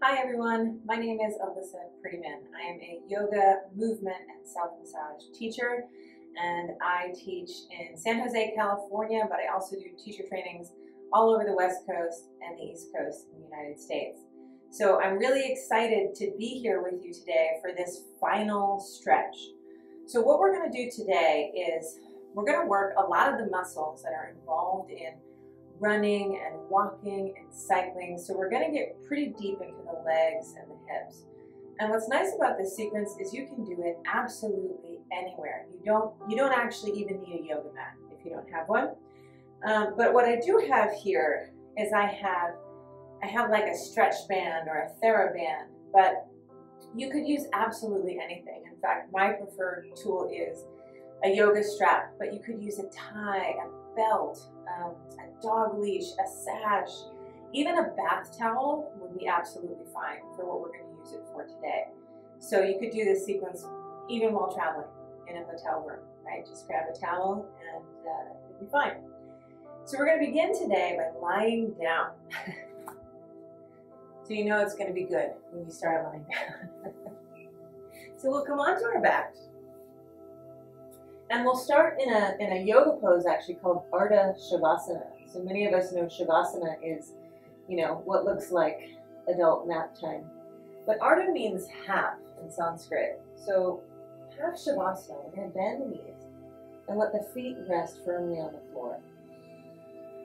Hi everyone, my name is Alyssa Prettyman. I am a yoga, movement, and self-massage teacher, and I teach in San Jose, California, but I also do teacher trainings all over the West Coast and the East Coast in the United States. So I'm really excited to be here with you today for this final stretch. So what we're going to do today is we're going to work a lot of the muscles that are involved in running and walking and cycling. So we're going to get pretty deep into the legs and the hips. And what's nice about this sequence is you can do it absolutely anywhere. You don't actually even need a yoga mat if you don't have one. But what I do have here is I have like a stretch band or a TheraBand, but you could use absolutely anything. In fact, my preferred tool is a yoga strap, but you could use a tie, a belt, a dog leash, a sash, even a bath towel would be absolutely fine for what we're going to use it for today. So you could do this sequence even while traveling in a hotel room, right? Just grab a towel and it'll be fine. So we're going to begin today by lying down. So you know it's going to be good when you start lying down. So we'll come onto our back. And we'll start in a yoga pose actually called Ardha Shavasana. So many of us know Shavasana is, what looks like adult nap time. But Ardha means half in Sanskrit. So half Shavasana, we're going to bend the knees and let the feet rest firmly on the floor.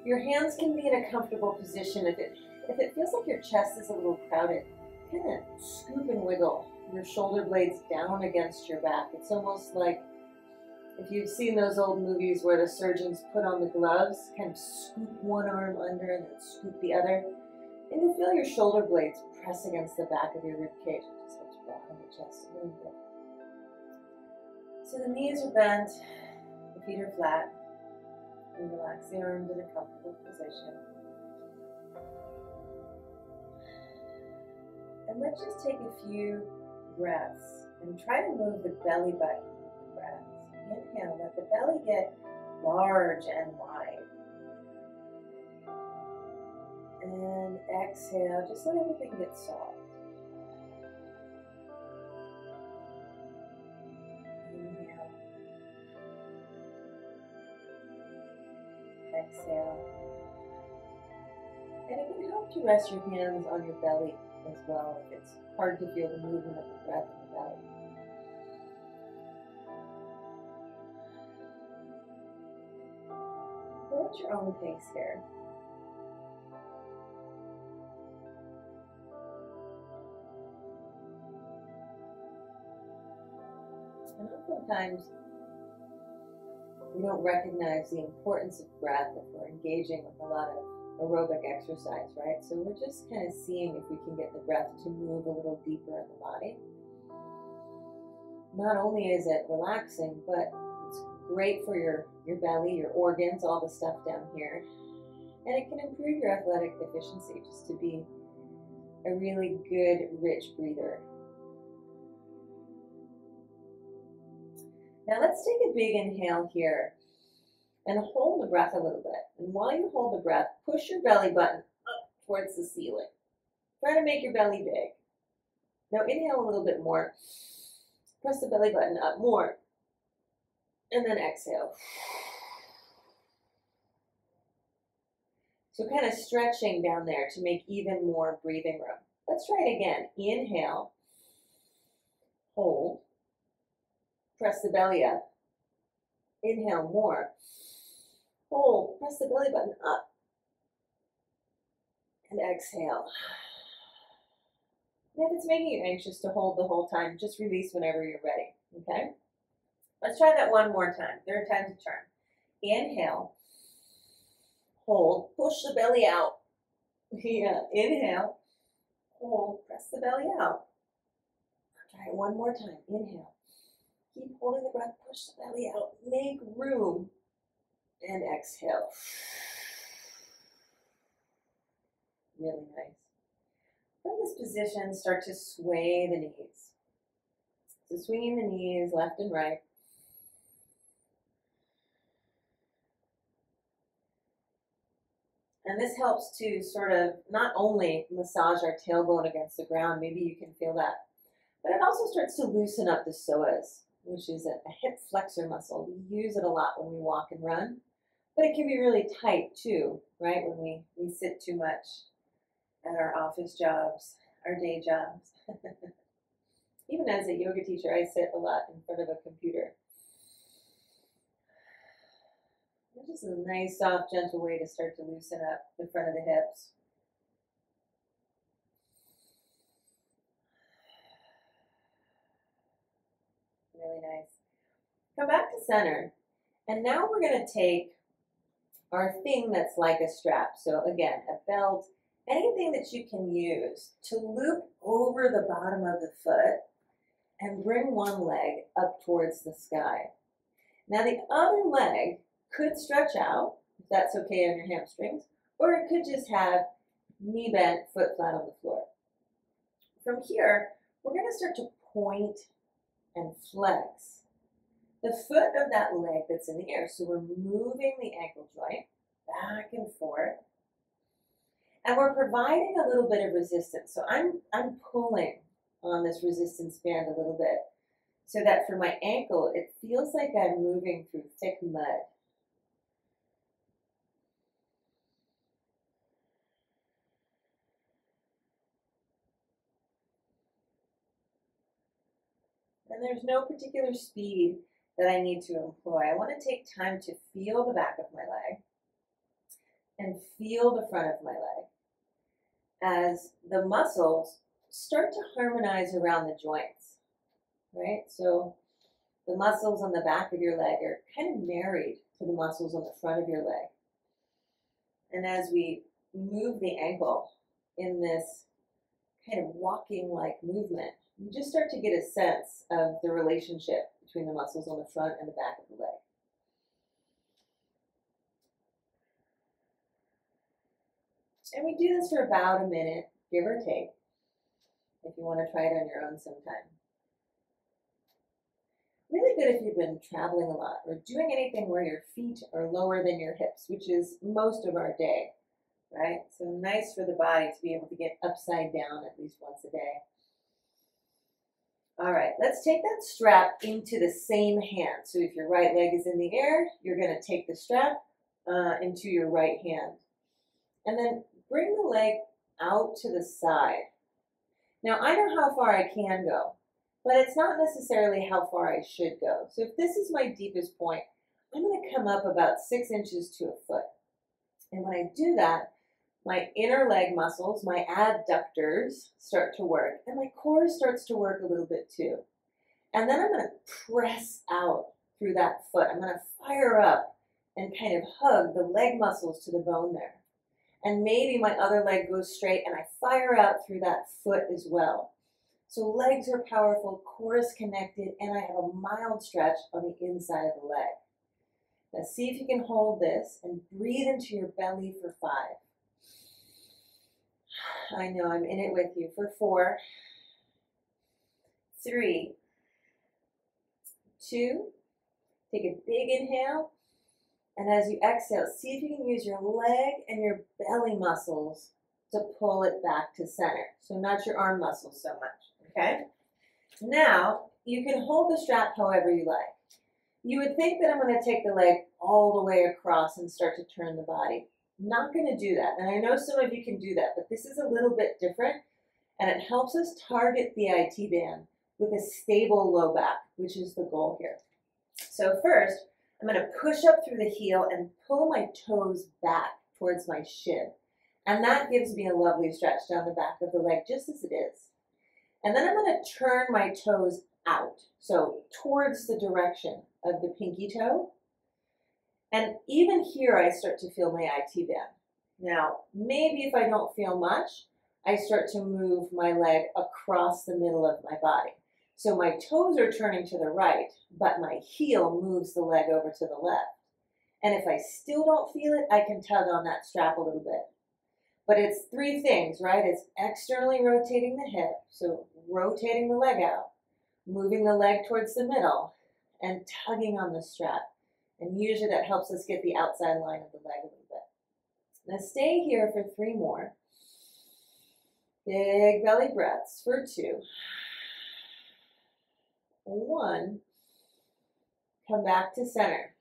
Your hands can be in a comfortable position. If it feels like your chest is a little crowded, kind of scoop and wiggle your shoulder blades down against your back. It's almost like if you've seen those old movies where the surgeons put on the gloves, kind of scoop one arm under and then scoop the other, and you'll feel your shoulder blades press against the back of your rib cage. It just helps broaden the chest a little bit. So the knees are bent, the feet are flat, and relax the arms in a comfortable position. And let's just take a few breaths and try to move the belly button with the breaths. Inhale, let the belly get large and wide. And exhale, just let everything get soft. Inhale. Exhale. And it can help to rest your hands on your belly as well if it's hard to feel the movement of the breath in the belly. Go at your own pace here. And oftentimes, we don't recognize the importance of breath if we're engaging with a lot of aerobic exercise, right? So we're just kind of seeing if we can get the breath to move a little deeper in the body. Not only is it relaxing, but it's great for your belly, your organs, all the stuff down here. And it can improve your athletic efficiency just to be a really good, rich breather. Now let's take a big inhale here and hold the breath a little bit. And while you hold the breath, push your belly button up towards the ceiling. Try to make your belly big. Now inhale a little bit more. Press the belly button up more. And then exhale. So kind of stretching down there to make even more breathing room. Let's try it again. Inhale. Hold. Press the belly up. Inhale more. Hold. Press the belly button up. And exhale. And if it's making you anxious to hold the whole time, just release whenever you're ready. Okay? Let's try that one more time. Third time to turn. Inhale. Hold. Push the belly out. Yeah. Inhale. Hold. Press the belly out. Try it one more time. Inhale. Keep holding the breath. Push the belly out. Make room. And exhale. Really nice. From this position, start to sway the knees. So swinging the knees left and right. And this helps to sort of not only massage our tailbone against the ground, maybe you can feel that, but it also starts to loosen up the psoas, which is a hip flexor muscle. We use it a lot when we walk and run, but it can be really tight too, right? When we sit too much at our office jobs, our day jobs. Even as a yoga teacher, I sit a lot in front of a computer. It's just a nice, soft, gentle way to start to loosen up the front of the hips. Really nice. Come back to center. And now we're going to take our thing that's like a strap. So again, a belt, anything that you can use to loop over the bottom of the foot and bring one leg up towards the sky. Now the other leg could stretch out, if that's okay on your hamstrings, or it could just have knee bent, foot flat on the floor. From here, we're going to start to point and flex the foot of that leg that's in the air. So we're moving the ankle joint back and forth, and we're providing a little bit of resistance. So I'm pulling on this resistance band a little bit so that for my ankle, it feels like I'm moving through thick mud. And there's no particular speed that I need to employ. I want to take time to feel the back of my leg and feel the front of my leg as the muscles start to harmonize around the joints, right? So the muscles on the back of your leg are kind of married to the muscles on the front of your leg. And as we move the ankle in this kind of walking-like movement, you just start to get a sense of the relationship between the muscles on the front and the back of the leg. And we do this for about a minute, give or take, if you want to try it on your own sometime. Really good if you've been traveling a lot or doing anything where your feet are lower than your hips, which is most of our day, right? So nice for the body to be able to get upside down at least once a day. All right, let's take that strap into the same hand. So if your right leg is in the air, you're going to take the strap into your right hand. And then bring the leg out to the side. Now, I know how far I can go, but it's not necessarily how far I should go. So if this is my deepest point, I'm going to come up about 6 inches to a foot. And when I do that, my inner leg muscles, my adductors start to work, and my core starts to work a little bit too. And then I'm going to press out through that foot. I'm going to fire up and kind of hug the leg muscles to the bone there. And maybe my other leg goes straight and I fire out through that foot as well. So legs are powerful, core is connected, and I have a mild stretch on the inside of the leg. Now see if you can hold this and breathe into your belly for 5. I know I'm in it with you for 4, 3, 2, take a big inhale, and as you exhale, see if you can use your leg and your belly muscles to pull it back to center. So not your arm muscles so much, okay? Now, you can hold the strap however you like. You would think that I'm going to take the leg all the way across and start to turn the body. I'm not going to do that. And I know some of you can do that, but this is a little bit different, and it helps us target the IT band with a stable low back, which is the goal here. So first, I'm going to push up through the heel and pull my toes back towards my shin. And that gives me a lovely stretch down the back of the leg, just as it is. And then I'm going to turn my toes out, so towards the direction of the pinky toe. And even here, I start to feel my IT band. Now, maybe if I don't feel much, I start to move my leg across the middle of my body. So my toes are turning to the right, but my heel moves the leg over to the left. And if I still don't feel it, I can tug on that strap a little bit. But it's 3 things, right? It's externally rotating the hip, so rotating the leg out, moving the leg towards the middle, and tugging on the strap. And usually that helps us get the outside line of the leg a little bit. Now stay here for 3 more. Big belly breaths for 2. 1. Come back to center.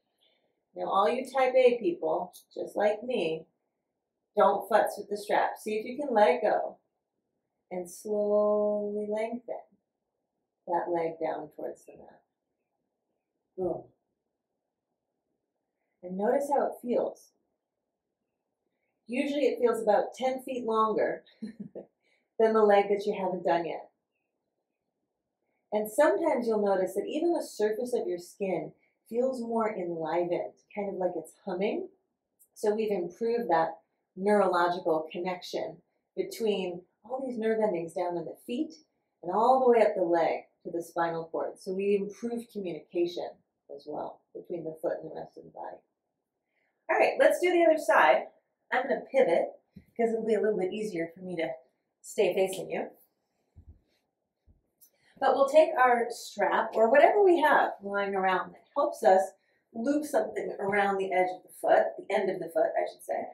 Now all you type A people, just like me, don't futz with the strap. See if you can let it go and slowly lengthen that leg down towards the mat. Boom. And notice how it feels. Usually it feels about 10 feet longer than the leg that you haven't done yet. And sometimes you'll notice that even the surface of your skin feels more enlivened, kind of like it's humming. So we've improved that neurological connection between all these nerve endings down in the feet and all the way up the leg to the spinal cord. So we improve communication as well between the foot and the rest of the body. All right, let's do the other side. I'm going to pivot because it'll be a little bit easier for me to stay facing you. But we'll take our strap or whatever we have lying around that helps us loop something around the edge of the foot, the end of the foot, I should say.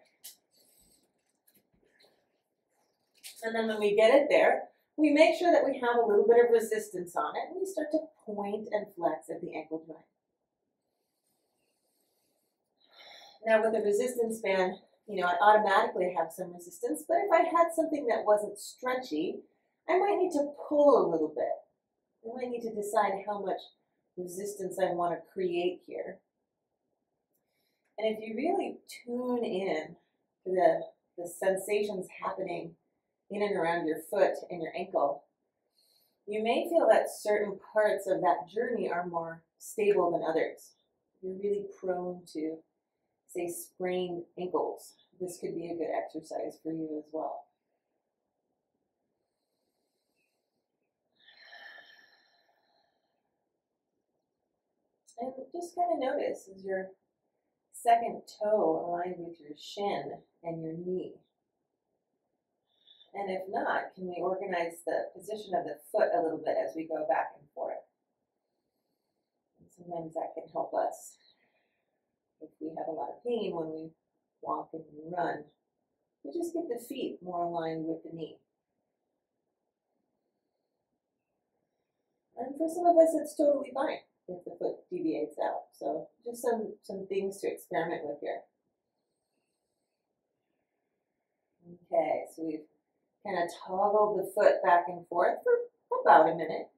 And then when we get it there, we make sure that we have a little bit of resistance on it, and we start to point and flex at the ankle joint. Now with a resistance band, I automatically have some resistance, but if I had something that wasn't stretchy, I might need to pull a little bit. I might need to decide how much resistance I want to create here. And if you really tune in to the sensations happening in and around your foot and your ankle, you may feel that certain parts of that journey are more stable than others. You're really prone to, say, sprained ankles. This could be a good exercise for you as well. And just kind of notice, is your second toe aligned with your shin and your knee? And if not, can we organize the position of the foot a little bit as we go back and forth? And sometimes that can help us if we have a lot of pain when we walk and we run. We just get the feet more aligned with the knee. And for some of us, it's totally fine if the foot deviates out. So just some things to experiment with here. Okay, so we've kind of toggled the foot back and forth for about a minute,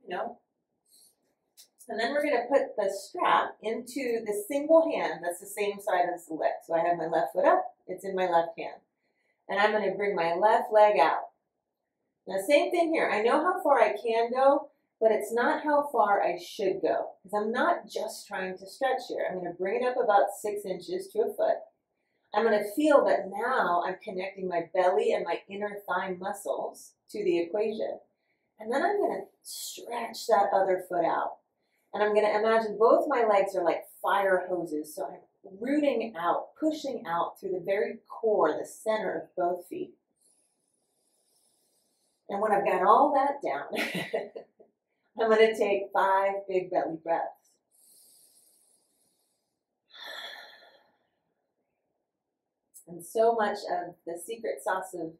And then we're going to put the strap into the single hand that's the same side as the leg. So I have my left foot up, it's in my left hand. And I'm going to bring my left leg out. Now same thing here. I know how far I can go, but it's not how far I should go. Because I'm not just trying to stretch here. I'm going to bring it up about 6 inches to a foot. I'm going to feel that now I'm connecting my belly and my inner thigh muscles to the equation. And then I'm going to stretch that other foot out. And I'm going to imagine both my legs are like fire hoses. So I'm rooting out, pushing out through the very core, the center of both feet. And when I've got all that down, I'm going to take 5 big belly breaths. And so much of the secret sauce of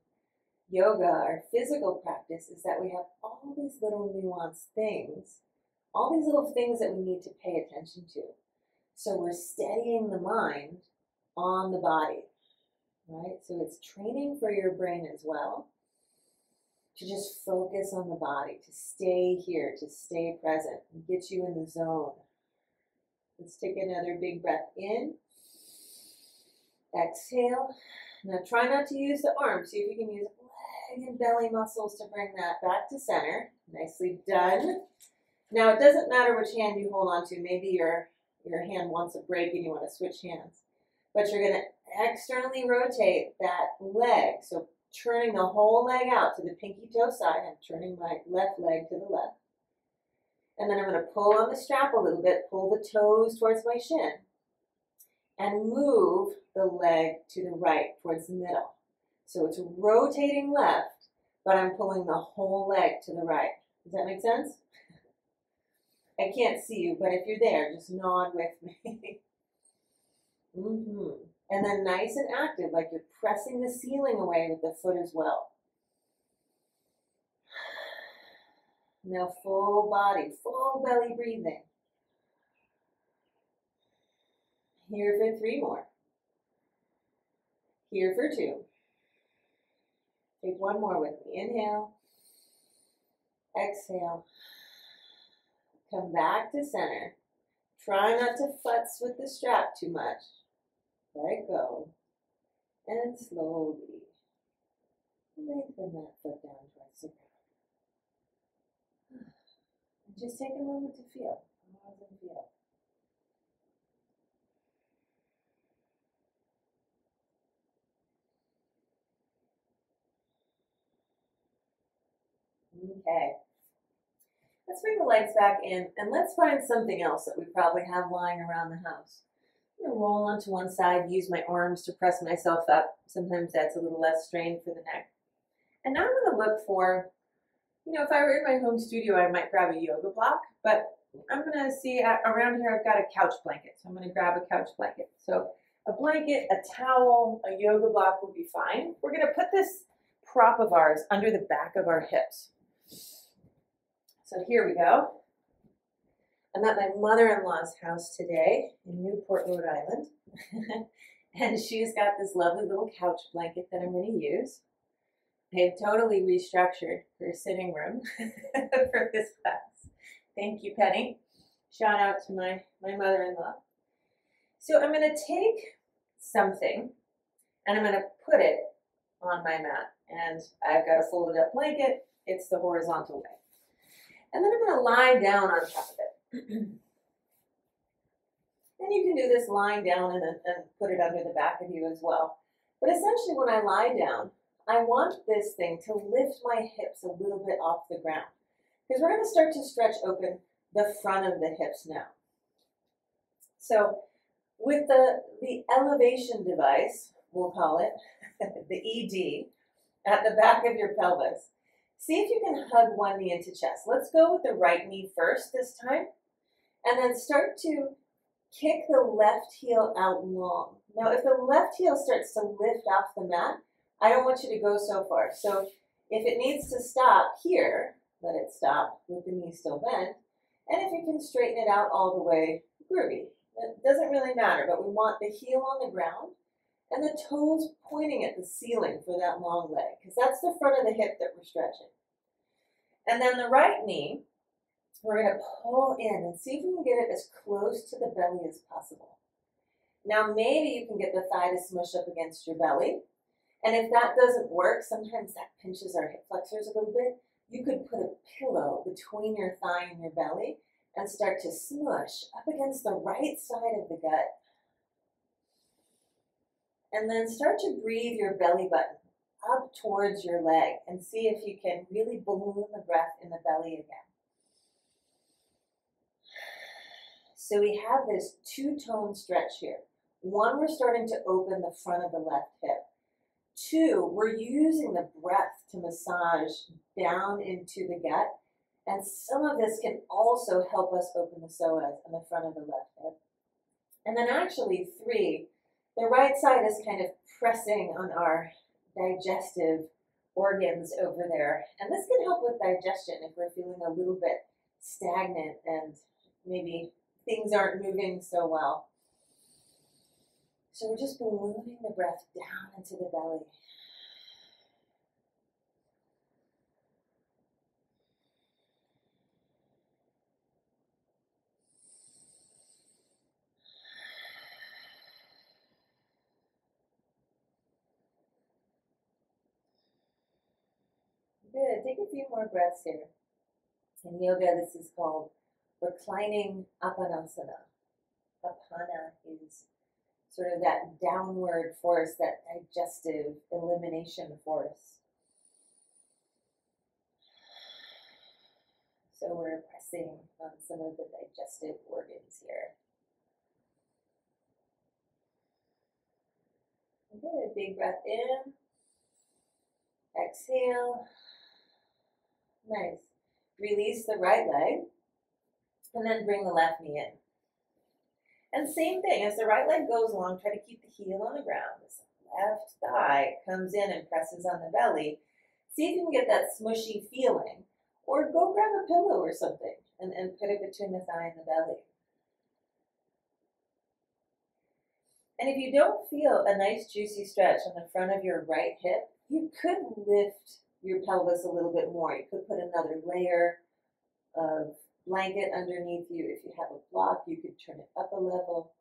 yoga, our physical practice, is that we have all these little nuanced things, all these little things that we need to pay attention to. So we're steadying the mind on the body, right? So it's training for your brain as well, to just focus on the body, to stay here, to stay present, and get you in the zone. Let's take another big breath in. Exhale. Now try not to use the arms. See if you can use leg and belly muscles to bring that back to center. Nicely done. Now it doesn't matter which hand you hold on to. Maybe your hand wants a break and you want to switch hands. But you're going to externally rotate that leg. So turning the whole leg out to the pinky toe side. I'm turning my left leg to the left. And then I'm going to pull on the strap a little bit, pull the toes towards my shin, and move the leg to the right towards the middle. So it's rotating left, but I'm pulling the whole leg to the right. Does that make sense? I can't see you, but if you're there, just nod with me. And then nice and active, like you're pressing the ceiling away with the foot as well. Now full body, full belly breathing. Here for 3 more. Here for 2. Take 1 more with me. Inhale. Exhale. Come back to center. Try not to futz with the strap too much. Let go. And slowly lengthen that foot down towards the ground. Just take a moment to feel. Pause and feel. Okay. Let's bring the legs back in and let's find something else that we probably have lying around the house. I'm going to roll onto one side, use my arms to press myself up. Sometimes that's a little less strain for the neck. And now I'm going to look for, if I were in my home studio, I might grab a yoga block, but I'm going to see around here I've got a couch blanket. So I'm going to grab a couch blanket. So a blanket, a towel, a yoga block will be fine. We're going to put this prop of ours under the back of our hips. So here we go. I'm at my mother-in-law's house today in Newport, Rhode Island. And she's got this lovely little couch blanket that I'm going to use. I've totally restructured her sitting room for this class. Thank you, Penny. Shout out to my mother-in-law. So I'm going to take something and I'm going to put it on my mat. And I've got a folded up blanket. It's the horizontal way. And then I'm going to lie down on top of it. And you can do this lying down and put it under the back of you as well. But essentially when I lie down, I want this thing to lift my hips a little bit off the ground. Because we're going to start to stretch open the front of the hips now. So with the elevation device, we'll call it, the ED, at the back of your pelvis, see if you can hug one knee into chest. Let's go with the right knee first this time. And then start to kick the left heel out long. Now, if the left heel starts to lift off the mat, I don't want you to go so far. So if it needs to stop here, let it stop with the knee still bent. And if you can straighten it out all the way, groovy. It doesn't really matter, but we want the heel on the ground and the toes pointing at the ceiling for that long leg, because that's the front of the hip that we're stretching. And then the right knee, we're going to pull in and see if we can get it as close to the belly as possible. Now maybe you can get the thigh to smush up against your belly. And if that doesn't work, sometimes that pinches our hip flexors a little bit. You could put a pillow between your thigh and your belly and start to smush up against the right side of the gut. And then start to breathe your belly button up towards your leg and see if you can really balloon the breath in the belly again. So we have this two-tone stretch here. 1, we're starting to open the front of the left hip. 2, we're using the breath to massage down into the gut. And some of this can also help us open the psoas on the front of the left hip. And then actually 3, the right side is kind of pressing on our digestive organs over there. And this can help with digestion if we're feeling a little bit stagnant and maybe things aren't moving so well. So we're just ballooning the breath down into the belly. Good. Take a few more breaths here. In yoga, this is called reclining Apanasana. Apana is sort of that downward force, that digestive elimination force. So we're pressing on some of the digestive organs here. Good. Big breath in. Exhale. Nice. Release the right leg. And then bring the left knee in. And same thing, as the right leg goes along, try to keep the heel on the ground. This left thigh comes in and presses on the belly. See if you can get that smushy feeling. Or go grab a pillow or something and put it between the thigh and the belly. And if you don't feel a nice juicy stretch on the front of your right hip, you could lift your pelvis a little bit more. You could put another layer of blanket underneath you. If you have a block, you could turn it up a level.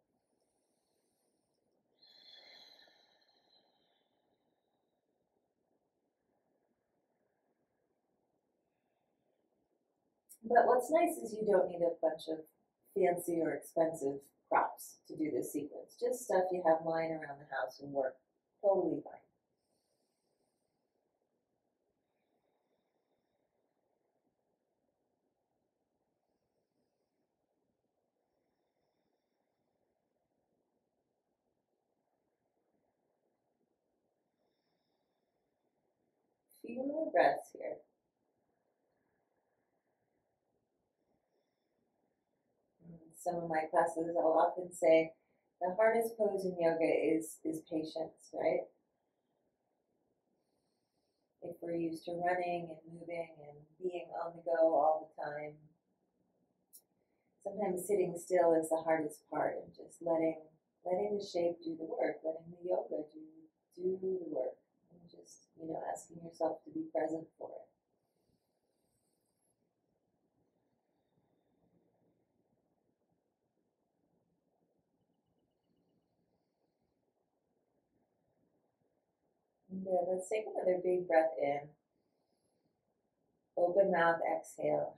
But what's nice is you don't need a bunch of fancy or expensive props to do this sequence. Just stuff you have lying around the house and work totally fine. Few more breaths here. Some of my classes, I'll often say, the hardest pose in yoga is patience, right? If we're used to running and moving and being on the go all the time, sometimes sitting still is the hardest part, and just letting the shape do the work, letting the yoga do the work, and just, asking yourself to be present for it. And good. Let's take another big breath in. Open mouth, exhale.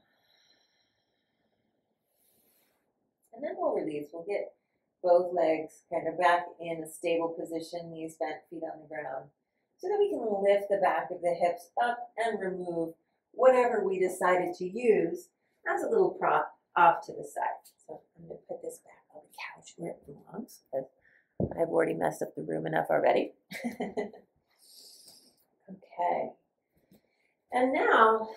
And then we'll release. We'll get both legs kind of back in a stable position, knees bent, feet on the ground, so that we can lift the back of the hips up and remove whatever we decided to use as a little prop off to the side. So I'm going to put this back on the couch where it belongs, because I've already messed up the room enough already. Okay. And now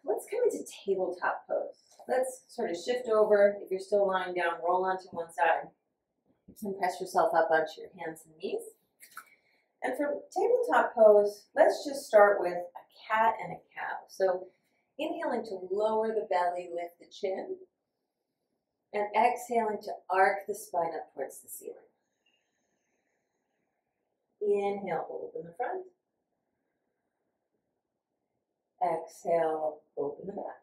let's come into tabletop pose. Let's sort of shift over. If you're still lying down, roll onto one side and press yourself up onto your hands and knees. And for tabletop pose, let's just start with a cat and a cow. So inhaling to lower the belly, lift the chin, and exhaling to arc the spine up towards the ceiling. Inhale, open the front. Exhale, open the back.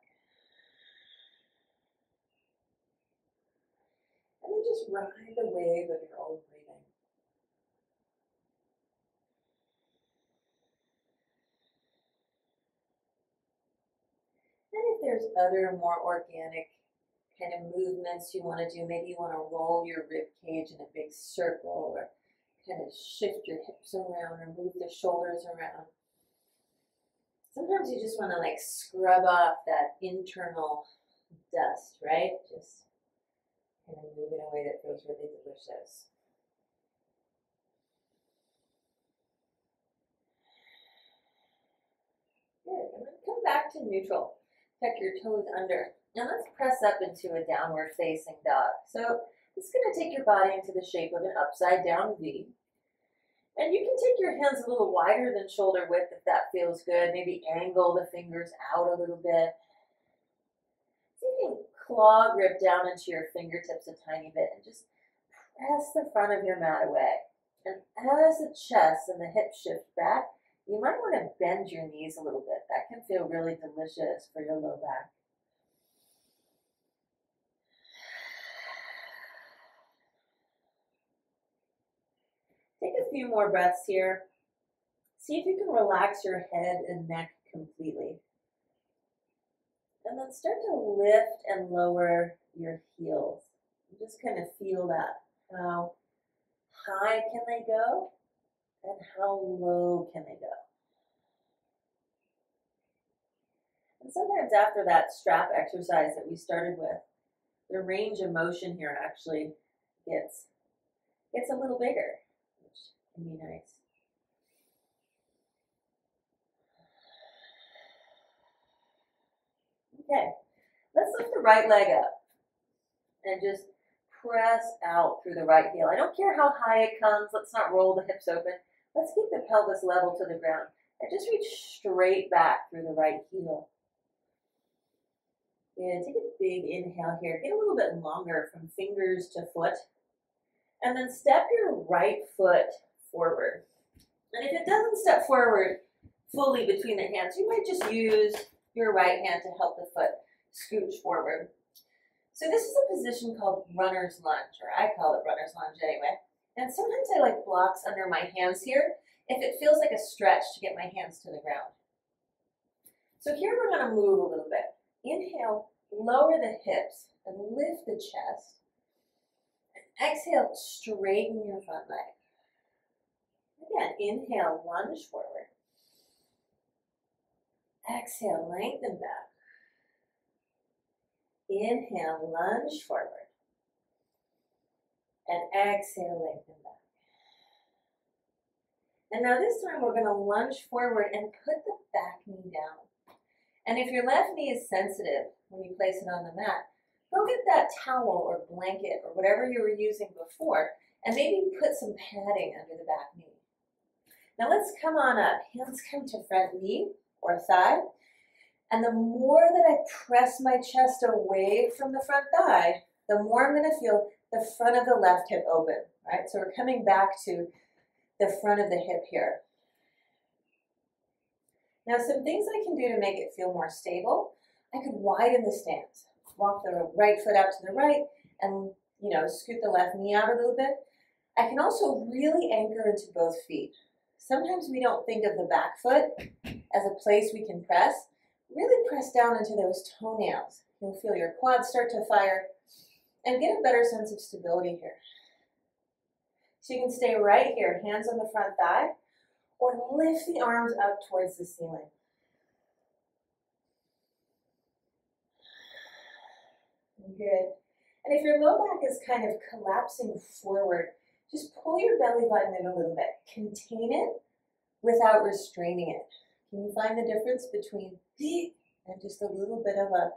And then just ride the wave of your own breathing. And if there's other more organic kind of movements you want to do, maybe you want to roll your rib cage in a big circle, or kind of shift your hips around or move the shoulders around. Sometimes you just want to scrub off that internal dust, right? Just kind of move in a way that feels really delicious. Good. And then come back to neutral. Tuck your toes under. Now let's press up into a downward facing dog. So it's going to take your body into the shape of an upside down V. And you can take your hands a little wider than shoulder width if that feels good. Maybe angle the fingers out a little bit. See if you can claw grip down into your fingertips a tiny bit and just press the front of your mat away. And as the chest and the hips shift back, you might want to bend your knees a little bit. That can feel really delicious for your low back. Take a few more breaths here. See if you can relax your head and neck completely. And then start to lift and lower your heels. You just kind of feel that. How high can they go and how low can they go? And sometimes after that strap exercise that we started with, the range of motion here actually gets a little bigger, which can be nice. Okay, let's lift the right leg up and just press out through the right heel. I don't care how high it comes. Let's not roll the hips open. Let's keep the pelvis level to the ground and just reach straight back through the right heel. Good. Take a big inhale here. Get a little bit longer from fingers to foot. And then step your right foot forward. And if it doesn't step forward fully between the hands, you might just use your right hand to help the foot scooch forward. So this is a position called runner's lunge, or I call it runner's lunge anyway. And sometimes I like blocks under my hands here if it feels like a stretch to get my hands to the ground. So here we're going to move a little bit. Inhale, lower the hips and lift the chest. And exhale, straighten your front leg. Again, inhale, lunge forward. Exhale, lengthen back. Inhale, lunge forward. And exhale, lengthen back. And now this time we're going to lunge forward and put the back knee down. And if your left knee is sensitive when you place it on the mat, go get that towel or blanket or whatever you were using before and maybe put some padding under the back knee. Now let's come on up. Hands come to front knee or thigh. And the more that I press my chest away from the front thigh, the more I'm going to feel the front of the left hip open, right? So we're coming back to the front of the hip here. Now some things I can do to make it feel more stable, I could widen the stance. Walk the right foot out to the right and, scoot the left knee out a little bit. I can also really anchor into both feet. Sometimes we don't think of the back foot as a place we can press. Really press down into those toenails. You'll feel your quads start to fire and get a better sense of stability here. So you can stay right here, hands on the front thigh, or lift the arms up towards the ceiling. Good. And if your low back is kind of collapsing forward, just pull your belly button in a little bit. Contain it without restraining it. Can you find the difference between and just a little bit of a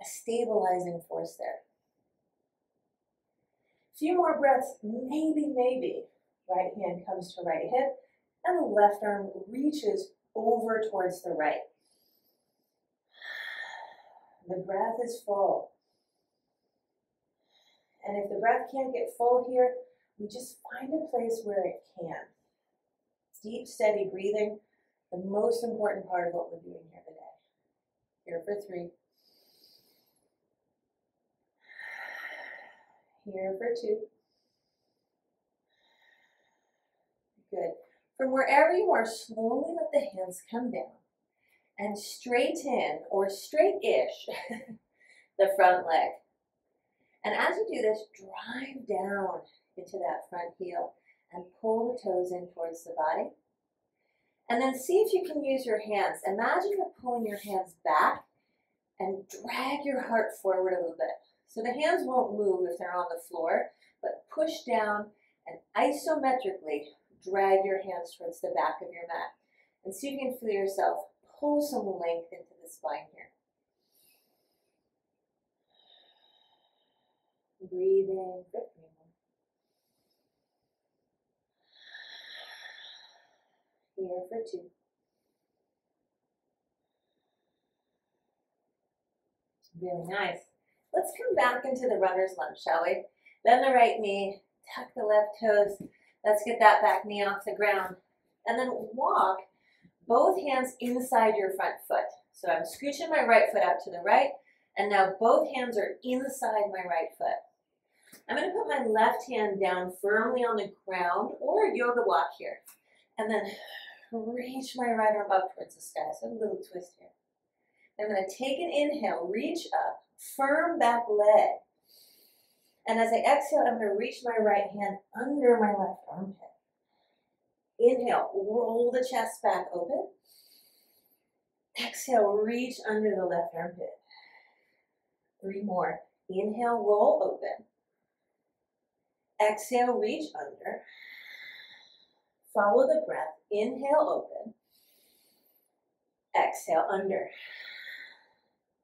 stabilizing force there? A few more breaths, maybe. Right hand comes to right hip, and the left arm reaches over towards the right. The breath is full. And if the breath can't get full here, we just find a place where it can. Deep, steady breathing, the most important part of what we're doing here today. Here for 3. Here for 2. Good. From wherever you are, slowly let the hands come down and straighten, or straight-ish, the front leg. And as you do this, drive down into that front heel and pull the toes in towards the body. And then see if you can use your hands. Imagine you're pulling your hands back and drag your heart forward a little bit. So the hands won't move if they're on the floor, but push down and isometrically drag your hands towards the back of your mat. And see if you can feel yourself pull some length into the spine here. Breathing, good breathing. Here for 2. Really nice. Let's come back into the runner's lunge, shall we? Bend the right knee, tuck the left toes. Let's get that back knee off the ground. And then walk both hands inside your front foot. So I'm scooching my right foot out to the right, and now both hands are inside my right foot. I'm going to put my left hand down firmly on the ground or a yoga block here. And then reach my right arm up towards the sky. So a little twist here. I'm going to take an inhale, reach up, firm back leg. And as I exhale, I'm going to reach my right hand under my left armpit. Inhale, roll the chest back open. Exhale, reach under the left armpit. 3 more. Inhale, roll open. Exhale, reach under. Follow the breath. Inhale, open. Exhale, under.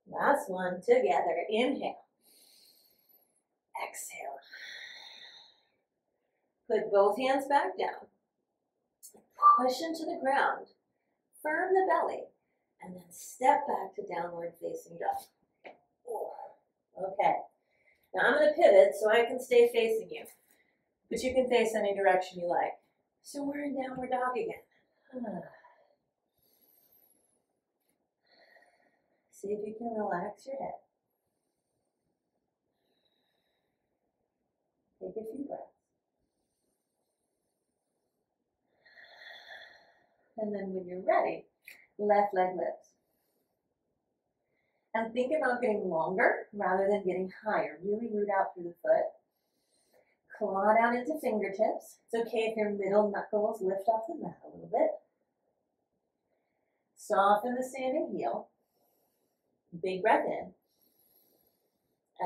Last one, together. Inhale. Exhale. Put both hands back down. push into the ground, firm the belly, and then step back to downward facing dog. Okay. Now I'm going to pivot so I can stay facing you, but you can face any direction you like. So we're in downward dog again. See if you can relax your head. Take a few breaths. And then when you're ready, left leg lifts. And think about getting longer rather than getting higher. Really root out through the foot. Claw down into fingertips. It's okay if your middle knuckles lift off the mat a little bit. Soften the standing heel. Big breath in.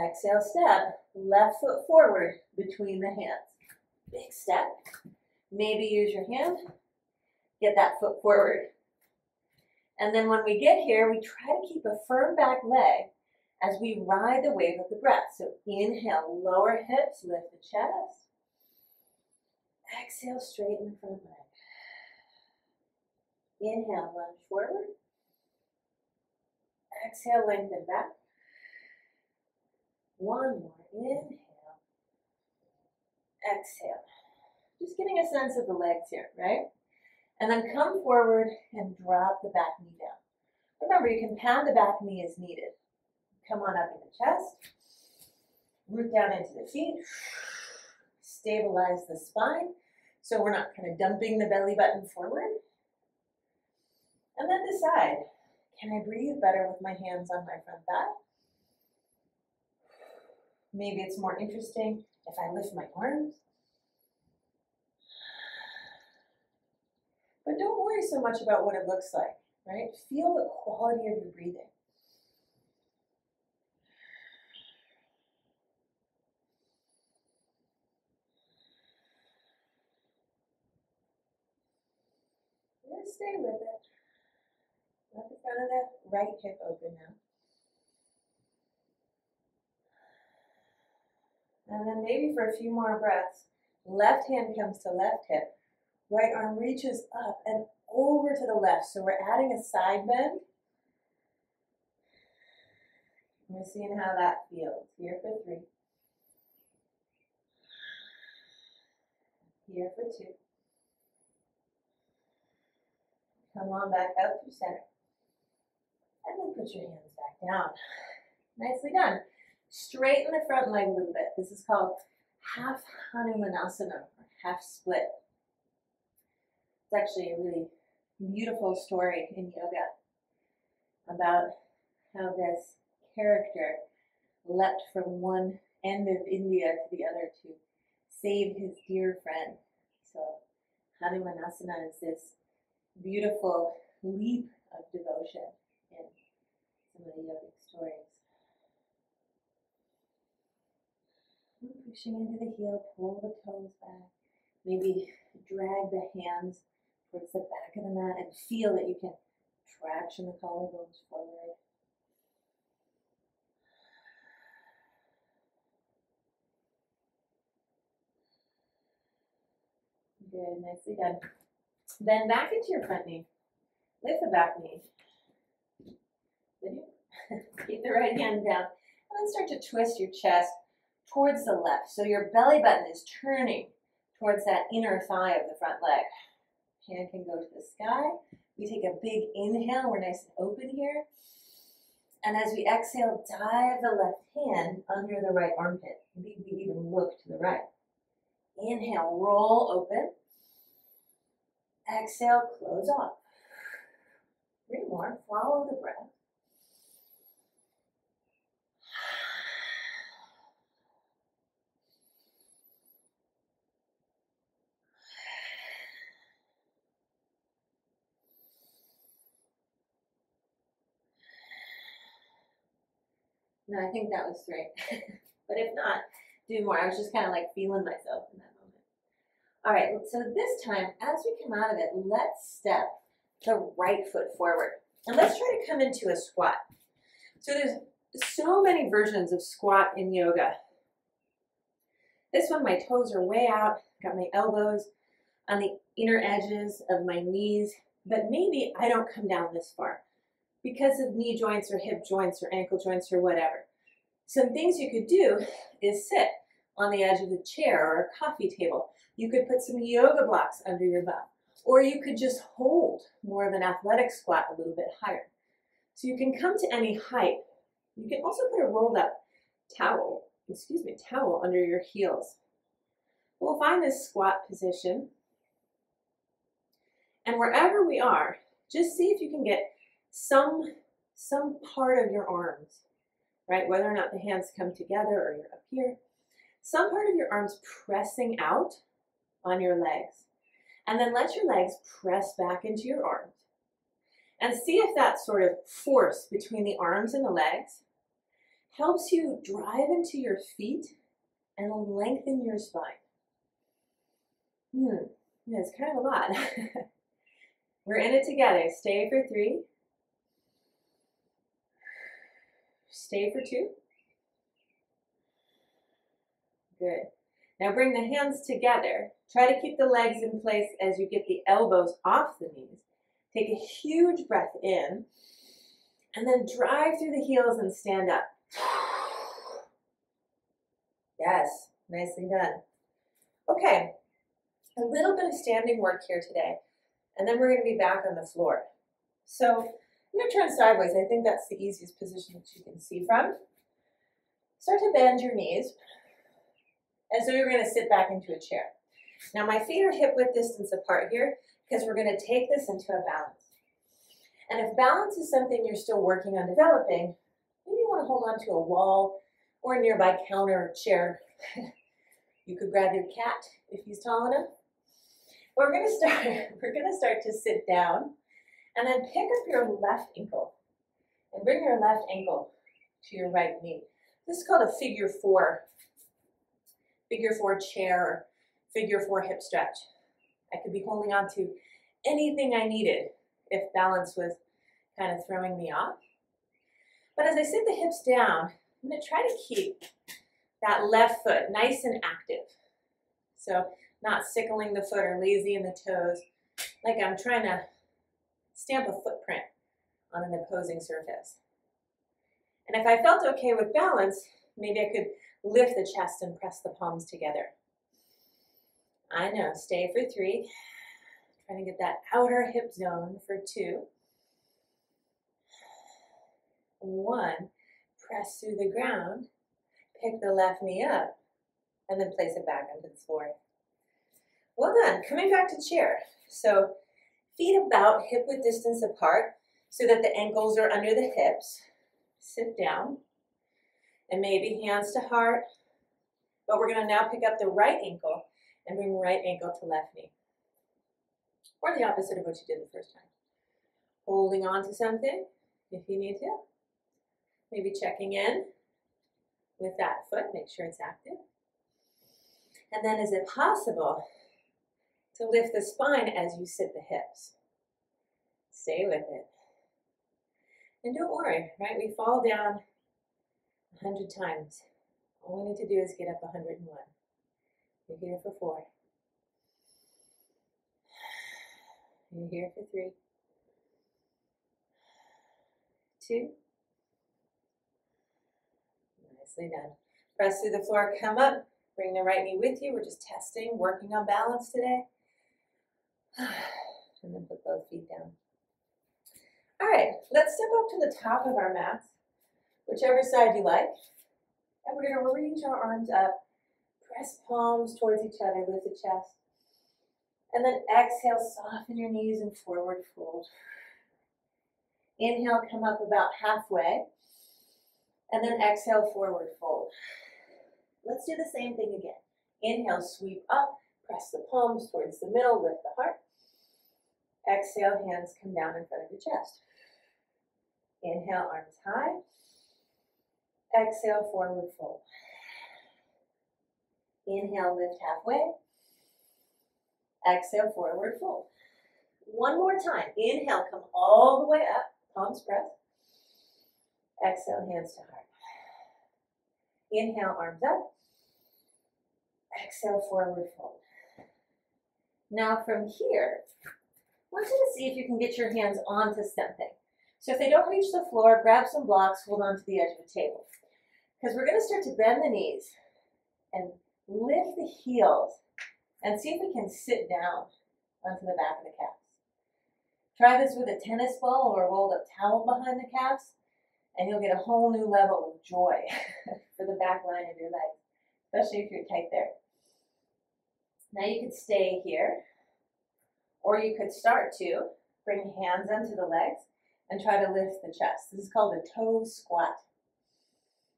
Exhale, step. Left foot forward between the hands. Big step. Maybe use your hand. Get that foot forward. And then when we get here, we try to keep a firm back leg as we ride the wave of the breath. So inhale, lower hips, lift the chest. Exhale, straighten the front leg. Inhale, lunge forward. Exhale, lengthen back. One more. Inhale. Exhale. Just getting a sense of the legs here, right? And then come forward and drop the back knee down. Remember, you can pad the back knee as needed. Come on up in the chest. Root down into the feet. Stabilize the spine so we're not kind of dumping the belly button forward. And then decide, can I breathe better with my hands on my front back? Maybe it's more interesting if I lift my arms. But don't worry so much about what it looks like, right? Feel the quality of your breathing. Just stay with it. Let the front of the right hip open now. And then maybe for a few more breaths, left hand comes to left hip. Right arm reaches up and over to the left. So we're adding a side bend. We're seeing how that feels. Here for 3. Here for 2. Come on back out through center. And then put your hands back down. Nicely done. Straighten the front leg a little bit. This is called half Hanumanasana, or half split. It's actually a really beautiful story in yoga about how this character leapt from one end of India to the other to save his dear friend. So Hanumanasana is this beautiful leap of devotion in some of the yogic stories. Pushing into the heel, pull the toes back. Maybe drag the hands towards the back of the mat and feel that you can traction the collarbones forward. Good, nicely done. Then back into your front knee. Lift the back knee. Keep the right hand down. And then start to twist your chest towards the left. So your belly button is turning towards that inner thigh of the front leg. Hand can go to the sky. We take a big inhale. We're nice and open here. And as we exhale, dive the left hand under the right armpit. Maybe we even look to the right. Inhale, roll open. Exhale, close off. 3 more. Follow the breath. No, I think that was 3. But if not, do more. I was just kind of like feeling myself in that moment. All right, so this time, as we come out of it, let's step the right foot forward. And let's try to come into a squat. So there's so many versions of squat in yoga. This one, my toes are way out, got my elbows on the inner edges of my knees, but maybe I don't come down this far because of knee joints or hip joints or ankle joints or whatever. Some things you could do is sit on the edge of the chair or a coffee table. You could put some yoga blocks under your butt, or you could just hold more of an athletic squat a little bit higher. So you can come to any height. You can also put a rolled up towel under your heels. We'll find this squat position. And wherever we are, just see if you can get some part of your arms, right? Whether or not the hands come together or you're up here. Some part of your arms pressing out on your legs. And then let your legs press back into your arms. And see if that sort of force between the arms and the legs helps you drive into your feet and lengthen your spine. Yeah, it's kind of a lot. We're in it together. Stay for 3. Stay for 2. Good. Now bring the hands together. Try to keep the legs in place as you get the elbows off the knees. Take a huge breath in, and then drive through the heels and stand up. Yes, nicely done. Okay, a little bit of standing work here today, and then we're going to be back on the floor. So I'm going to turn sideways. I think that's the easiest position that you can see from. Start to bend your knees, and so you're going to sit back into a chair. Now my feet are hip-width distance apart here because we're going to take this into a balance. And if balance is something you're still working on developing, maybe you want to hold on to a wall or a nearby counter or chair. You could grab your cat if he's tall enough. We're going to start to sit down and then pick up your left ankle and bring your left ankle to your right knee. This is called a figure 4 chair, figure 4 hip stretch. I could be holding on to anything I needed if balance was kind of throwing me off. But as I sit the hips down, I'm going to try to keep that left foot nice and active. So not sickling the foot or lazy in the toes, like I'm trying to stamp a footprint on an opposing surface. And if I felt okay with balance, maybe I could lift the chest and press the palms together. I know, stay for 3. Trying to get that outer hip zone for 2. 1, press through the ground, pick the left knee up, and then place it back onto the floor. Well done. Coming back to chair. So feet about hip-width distance apart so that the ankles are under the hips. Sit down, and maybe hands to heart. But we're going to now pick up the right ankle and bring right ankle to left knee. Or the opposite of what you did the first time. Holding on to something if you need to. Maybe checking in with that foot, make sure it's active. And then is it possible to lift the spine as you sit the hips? Stay with it. And don't worry, right? We fall down 100 times. All we need to do is get up 101. You're here for 4. You're here for 3. 2. Nicely done. Press through the floor, come up, bring the right knee with you. We're just testing, working on balance today. And then put both feet down. All right, let's step up to the top of our mats, whichever side you like. And we're going to reach our arms up, press palms towards each other, lift the chest. And then exhale, soften your knees and forward fold. Inhale, come up about halfway. And then exhale, forward fold. Let's do the same thing again. Inhale, sweep up, press the palms towards the middle, lift the heart. Exhale, hands come down in front of your chest. Inhale, arms high. Exhale, forward fold. Inhale, lift halfway. Exhale, forward fold. One more time. Inhale, come all the way up, palms pressed. Exhale, hands to heart. Inhale, arms up. Exhale, forward fold. Now from here, I want you to see if you can get your hands onto something. So if they don't reach the floor, grab some blocks, hold on to the edge of the table. Because we're going to start to bend the knees and lift the heels and see if we can sit down onto the back of the calves. Try this with a tennis ball or a rolled up towel behind the calves, and you'll get a whole new level of joy for the back line of your legs, especially if you're tight there. Now you could stay here, or you could start to bring hands onto the legs and try to lift the chest. This is called a toe squat.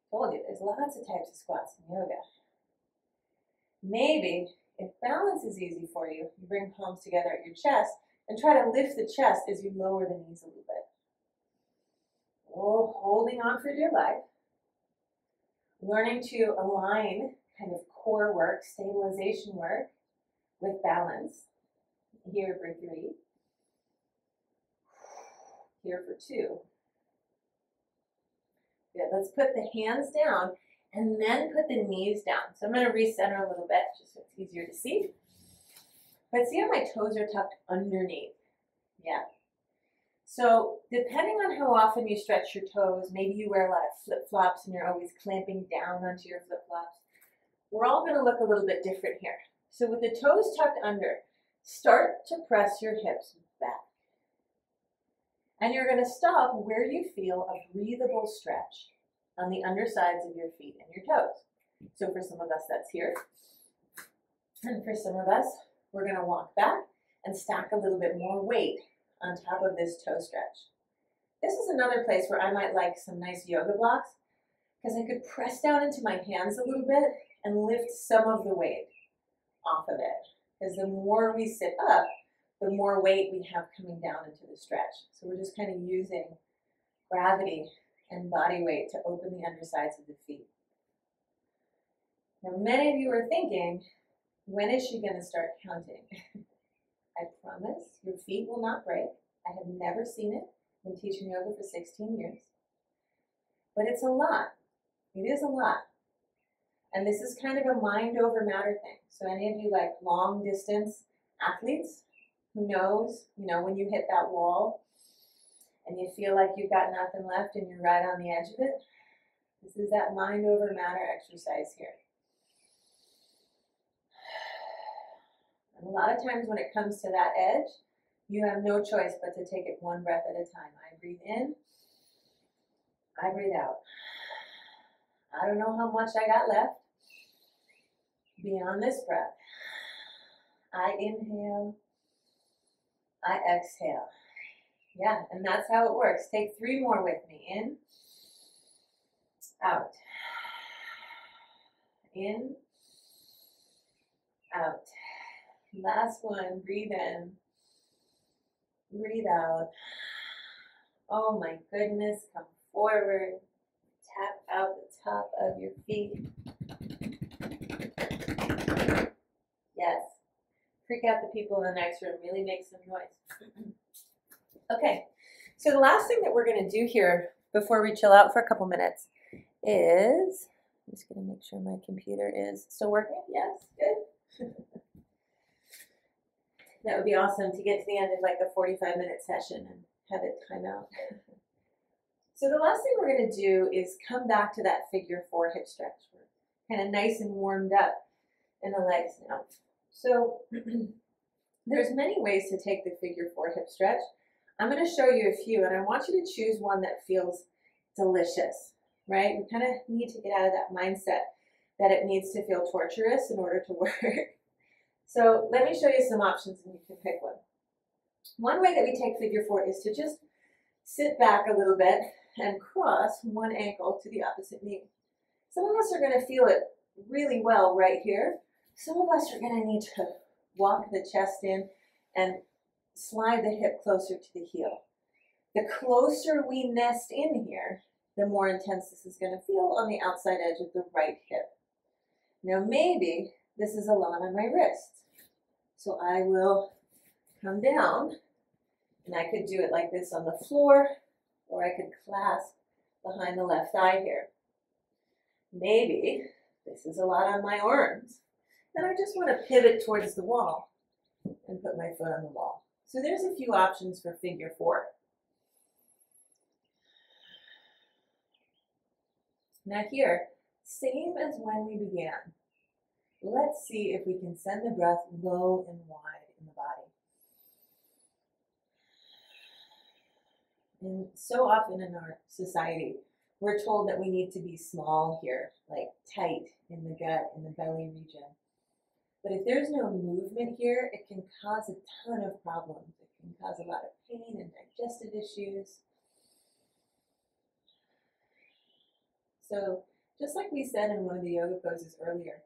Told you, there's lots of types of squats in yoga. Maybe, if balance is easy for you, you bring palms together at your chest and try to lift the chest as you lower the knees a little bit. Oh, holding on for dear life. Learning to align kind of core work, stabilization work with balance. Here for 3. Here for 2. Good, let's put the hands down and then put the knees down. So I'm going to recenter a little bit just so it's easier to see. But see how my toes are tucked underneath? Yeah. So depending on how often you stretch your toes, maybe you wear a lot of flip-flops and you're always clamping down onto your flip-flops. We're all going to look a little bit different here. So with the toes tucked under, start to press your hips back. And you're going to stop where you feel a breathable stretch on the undersides of your feet and your toes. So for some of us, that's here. And for some of us, we're going to walk back and stack a little bit more weight on top of this toe stretch. This is another place where I might like some nice yoga blocks, because I could press down into my hands a little bit and lift some of the weight off of it. Because the more we sit up, the more weight we have coming down into the stretch. So we're just kind of using gravity and body weight to open the undersides of the feet. Now, many of you are thinking, when is she going to start counting? I promise your feet will not break. I have never seen it. I've been teaching yoga for 16 years. But it's a lot. It is a lot. And this is kind of a mind over matter thing. So any of you like long distance athletes, who knows, when you hit that wall and you feel like you've got nothing left and you're right on the edge of it, this is that mind over matter exercise here. And a lot of times when it comes to that edge, you have no choice but to take it one breath at a time. I breathe in, I breathe out. I don't know how much I got left beyond this breath. I inhale, I exhale. Yeah, and that's how it works. Take 3 more with me. In, out. In, out. Last one, breathe in, breathe out. Oh my goodness, come forward, tap out the top of your feet. Yes, freak out the people in the next room, really make some noise. Okay, so the last thing that we're going to do here before we chill out for a couple minutes is, I'm just going to make sure my computer is still working. Yes, good. That would be awesome to get to the end of like a 45-minute session and have it time out. So the last thing we're going to do is come back to that figure 4 hip stretch. We're kind of nice and warmed up in the legs now. So there's many ways to take the figure 4 hip stretch. I'm going to show you a few, and I want you to choose one that feels delicious, right? We kind of need to get out of that mindset that it needs to feel torturous in order to work. So let me show you some options and you can pick one. One way that we take figure 4 is to just sit back a little bit and cross one ankle to the opposite knee. Some of us are going to feel it really well right here. Some of us are going to need to walk the chest in and slide the hip closer to the heel. The closer we nest in here, the more intense this is going to feel on the outside edge of the right hip. Now maybe this is a lot on my wrist. So I will come down, and I could do it like this on the floor, or I could clasp behind the left thigh here. Maybe this is a lot on my arms, and I just want to pivot towards the wall and put my foot on the wall. So there's a few options for figure 4. Now here, same as when we began. Let's see if we can send the breath low and wide in the body. And so often in our society, we're told that we need to be small here, like tight in the gut, in the belly region. But if there's no movement here, it can cause a ton of problems. It can cause a lot of pain and digestive issues. So just like we said in one of the yoga poses earlier,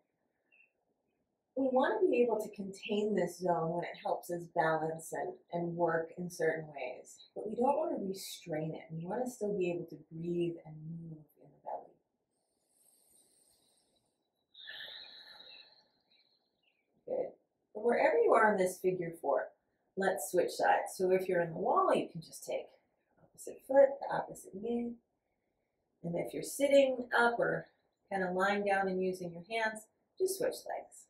we want to be able to contain this zone when it helps us balance and work in certain ways. But we don't want to restrain it. We want to still be able to breathe and move in the belly. Good. But wherever you are in this figure 4, let's switch sides. So if you're in the wall, you can just take opposite foot, the opposite knee. And if you're sitting up or kind of lying down and using your hands, just switch legs.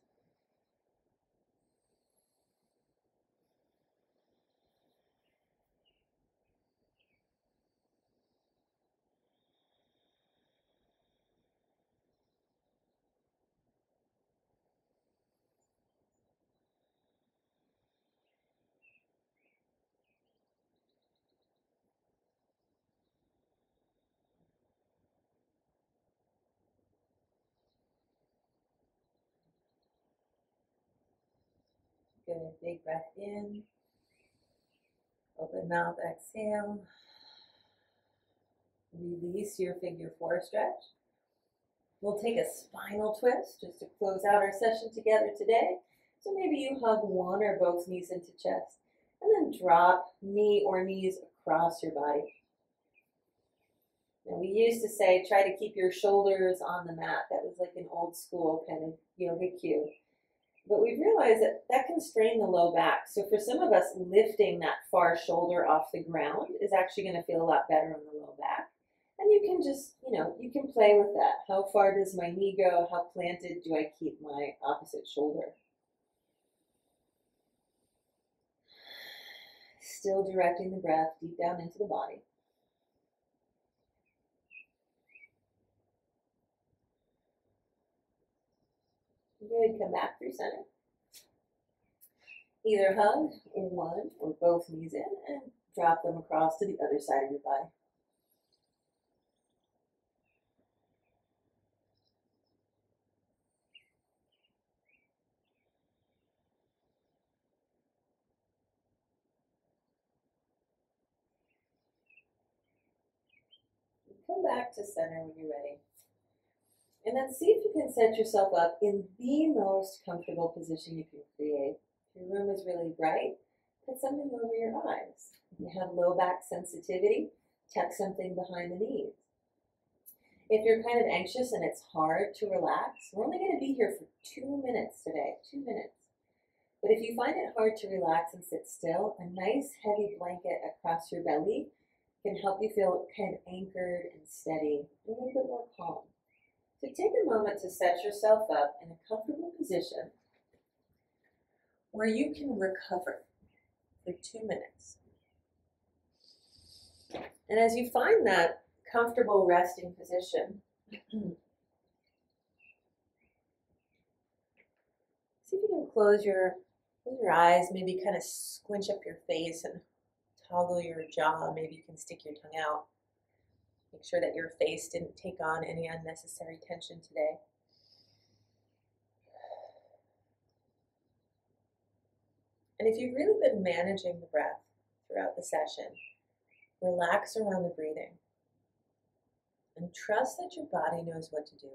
Good, big breath in. Open mouth, exhale. Release your figure 4 stretch. We'll take a spinal twist just to close out our session together today. So maybe you hug one or both knees into chest and then drop knee or knees across your body. Now we used to say, try to keep your shoulders on the mat. That was like an old school kind of yoga cue. But we've realized that that can strain the low back. So for some of us, lifting that far shoulder off the ground is actually going to feel a lot better on the low back. And you can just, you can play with that. How far does my knee go? How planted do I keep my opposite shoulder? Still directing the breath deep down into the body. Good, come back through center. Either hug one or both knees in and drop them across to the other side of your body. Come back to center when you're ready. And then see if you can set yourself up in the most comfortable position you can create. If your room is really bright, put something over your eyes. If you have low back sensitivity, tuck something behind the knees. If you're kind of anxious and it's hard to relax, we're only going to be here for 2 minutes today, 2 minutes. But if you find it hard to relax and sit still, a nice heavy blanket across your belly can help you feel kind of anchored and steady, a little bit more calm. So take a moment to set yourself up in a comfortable position where you can recover for 2 minutes. And as you find that comfortable resting position, see if you can close your eyes, maybe kind of squinch up your face and toggle your jaw. Maybe you can stick your tongue out. Make sure that your face didn't take on any unnecessary tension today. And if you've really been managing the breath throughout the session, relax around the breathing and trust that your body knows what to do.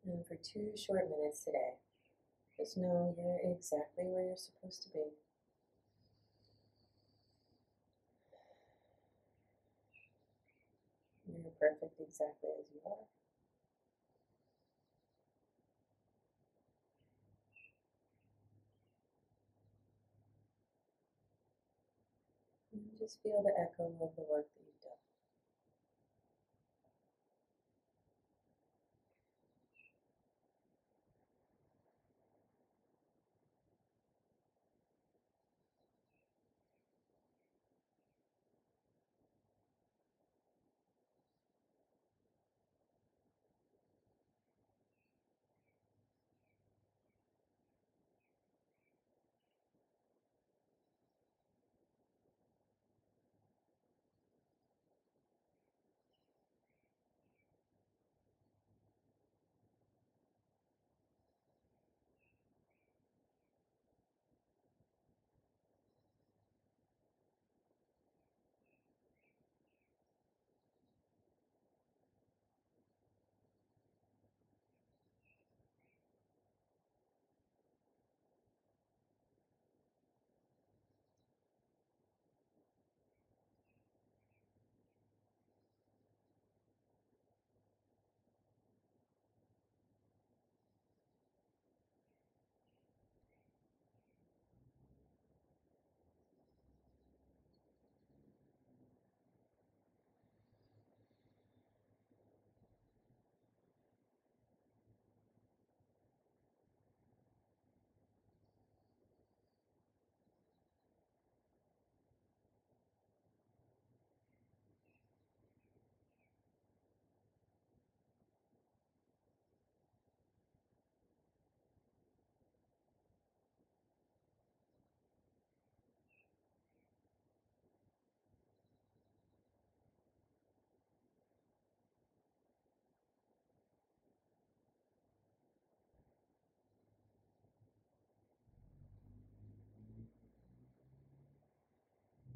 And for 2 short minutes today, just know you're exactly where you're supposed to be. You're perfect exactly as you are. And Just feel the echo of the work that you've done.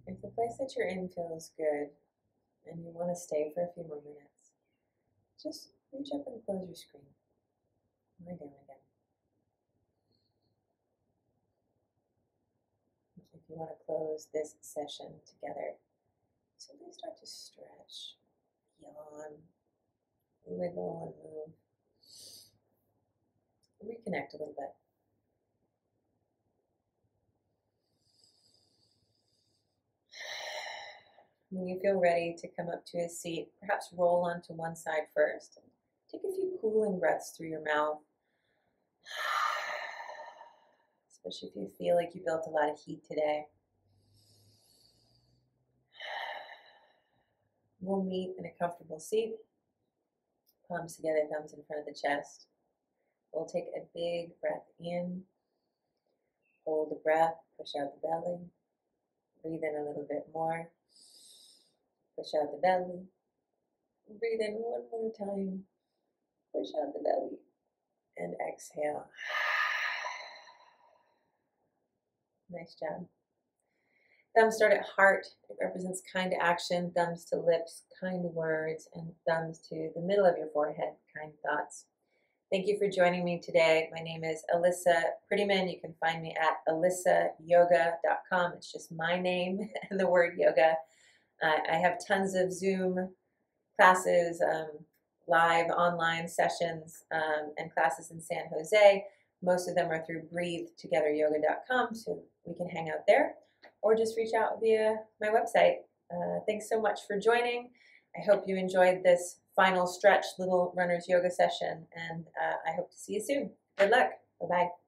If the place that you're in feels good and you want to stay for a few more minutes, just reach up and close your screen. Lie down again. If you want to close this session together, simply start to stretch, yawn, wiggle and move. Reconnect a little bit. When you feel ready to come up to a seat, perhaps roll onto one side first. Take a few cooling breaths through your mouth. Especially if you feel like you built a lot of heat today. We'll meet in a comfortable seat. Palms together, thumbs in front of the chest. We'll take a big breath in. Hold the breath, push out the belly. Breathe in a little bit more. Push out the belly. Breathe in one more time. Push out the belly. And exhale. Nice job. Thumbs start at heart. It represents kind action. Thumbs to lips, kind words. And thumbs to the middle of your forehead, kind thoughts. Thank you for joining me today. My name is Alyssa Prettyman. You can find me at alyssayoga.com. It's just my name and the word yoga. I have tons of Zoom classes, live online sessions, and classes in San Jose. Most of them are through breathetogetheryoga.com, so we can hang out there, or just reach out via my website. Thanks so much for joining. I hope you enjoyed this final stretch little runner's yoga session, and I hope to see you soon. Good luck. Bye-bye.